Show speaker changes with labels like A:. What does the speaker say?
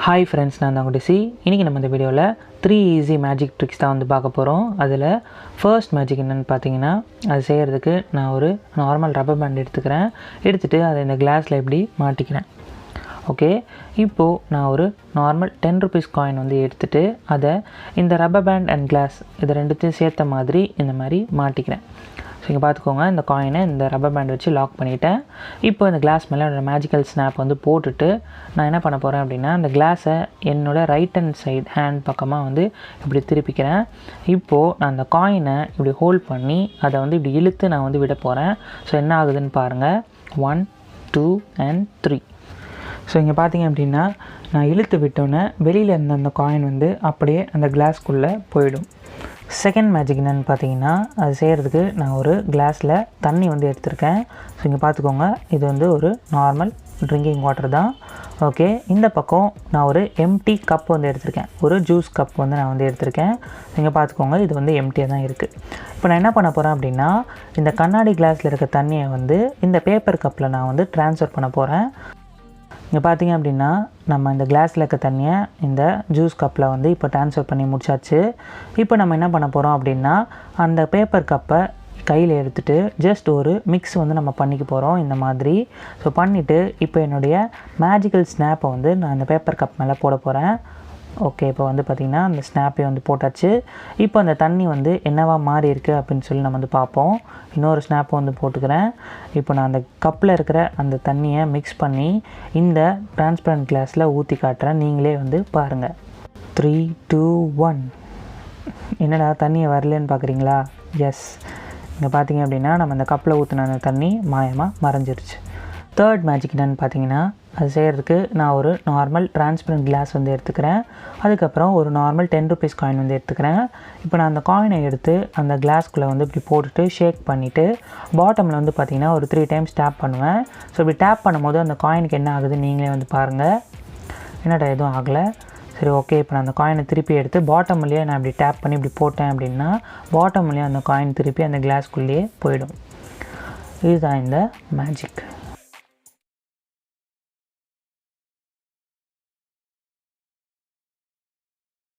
A: Hi friends, நான் தான் Disi. இன்னைக்கு நம்ம இந்த வீடியோல 3 easy magic tricks தான் வந்து பார்க்க போறோம். அதுல first magic என்னன்னு பாத்தீங்கன்னா, அது செய்யிறதுக்கு நான் ஒரு நார்மல் ரப்பர் பேண்ட் எடுத்துக்கிறேன். எடுத்துட்டு அதை இந்த கிளாஸ்ல இப்படி மாட்டிக்கிறேன். ஓகே, இப்போ நான் ஒரு நார்மல் 10 rupees காயின் வந்து எடுத்துட்டு அதை இந்த ரப்பர் பேண்ட் அண்ட் கிளாஸ் இது ரெண்டுத்தையும் சேர்த்த மாதிரி இந்த மாதிரி மாட்டிக்கிறேன். ஸோ இங்கே பார்த்துக்கோங்க, இந்த காயினை இந்த ரப்பர் பேண்ட் வச்சு லாக் பண்ணிவிட்டேன். இப்போ இந்த கிளாஸ் மேலே என்னோடய மேஜிக்கல் ஸ்னாப் வந்து போட்டுட்டு நான் என்ன பண்ண போகிறேன் அப்படின்னா, அந்த கிளாஸை என்னோடய ரைட் ஹேண்ட் சைட் ஹேண்ட் பக்கமாக வந்து இப்படி திருப்பிக்கிறேன். இப்போது நான் அந்த காயினை இப்படி ஹோல்ட் பண்ணி அதை வந்து இப்படி இழுத்து நான் வந்து விட போகிறேன். ஸோ என்ன ஆகுதுன்னு பாருங்கள். 1 2 and 3. ஸோ இங்கே பார்த்தீங்க அப்படின்னா நான் இழுத்து விட்டோன்னே வெளியில் இருந்த அந்த காயின் வந்து அப்படியே அந்த கிளாஸ்க்குள்ளே போயிடும். செகண்ட் மேஜிக் என்னென்னு பார்த்தீங்கன்னா, அது செய்கிறதுக்கு நான் ஒரு கிளாஸில் தண்ணி வந்து எடுத்திருக்கேன். ஸோ இங்கே பார்த்துக்கோங்க, இது வந்து ஒரு நார்மல் ட்ரிங்கிங் வாட்டர் தான். ஓகே, இந்த பக்கம் நான் ஒரு எம்டி கப் வந்து எடுத்திருக்கேன். ஒரு ஜூஸ் கப் வந்து நான் வந்து எடுத்திருக்கேன். இங்கே பார்த்துக்கோங்க, இது வந்து எம்டியாக தான் இருக்குது. இப்போ நான் என்ன பண்ண போகிறேன் அப்படின்னா, இந்த கண்ணாடி கிளாஸில் இருக்க தண்ணியை வந்து இந்த பேப்பர் கப்பில் நான் வந்து ட்ரான்ஸ்ஃபர் பண்ண போகிறேன். இங்கே பார்த்தீங்க அப்படின்னா நம்ம இந்த கிளாஸில் இருக்க தண்ணியை இந்த ஜூஸ் கப்பில் வந்து இப்போ ட்ரான்ஸ்ஃபர் பண்ணி முடிச்சாச்சு. இப்போ நம்ம என்ன பண்ண போகிறோம் அப்படின்னா, அந்த பேப்பர் கப்பை கையில் எடுத்துகிட்டு ஜஸ்ட் ஒரு மிக்ஸ் வந்து நம்ம பண்ணிக்க போகிறோம் இந்த மாதிரி. ஸோ பண்ணிவிட்டு இப்போ என்னுடைய மேஜிக்கல் ஸ்னாப்பை வந்து நான் அந்த பேப்பர் கப் மேலே போட போகிறேன். ஓகே, இப்போ வந்து பார்த்திங்கன்னா அந்த ஸ்னாப்பை வந்து போட்டாச்சு. இப்போ அந்த தண்ணி வந்து என்னவா மாறி இருக்குது அப்படின்னு சொல்லி நம்ம வந்து பார்ப்போம். இன்னொரு ஸ்னாப்பை வந்து போட்டுக்கிறேன். இப்போ நான் அந்த கப்பில் இருக்கிற அந்த தண்ணியை மிக்ஸ் பண்ணி இந்த டிரான்ஸ்பரண்ட் கிளாஸில் ஊற்றி காட்டுறேன். நீங்களே வந்து பாருங்கள். 3 2 1. என்னடா தண்ணியை வரலன்னு பார்க்குறீங்களா? எஸ், இங்கே பார்த்தீங்க அப்படின்னா நம்ம அந்த கப்பில் ஊற்றின அந்த தண்ணி மாயமாக மறைஞ்சிருச்சு. தேர்ட் மேஜிக் என்னென்னு பார்த்தீங்கன்னா, அது செய்கிறதுக்கு நான் ஒரு நார்மல் டிரான்ஸ்பரண்ட் கிளாஸ் வந்து எடுத்துக்கிறேன். அதுக்கப்புறம் ஒரு நார்மல் 10 rupees காயின் வந்து எடுத்துக்கிறேன். இப்போ நான் அந்த காயினை எடுத்து அந்த கிளாஸ்குள்ளே வந்து இப்படி போட்டுட்டு ஷேக் பண்ணிவிட்டு பாட்டமில் வந்து பார்த்திங்கன்னா ஒரு 3 times டேப் பண்ணுவேன். ஸோ இப்படி டேப் பண்ணும்போது அந்த காயினுக்கு என்ன ஆகுது நீங்களே வந்து பாருங்கள். என்னடா எதுவும் ஆகலை. சரி, ஓகே, இப்போ நான் அந்த காயினை திருப்பி எடுத்து பாட்டம்லேயே நான் இப்படி டேப் பண்ணி இப்படி போட்டேன் அப்படின்னா பாட்டம்லேயே அந்த காயின் திருப்பி அந்த கிளாஸ்குள்ளேயே போயிடும். இதுதான் இந்த மேஜிக்.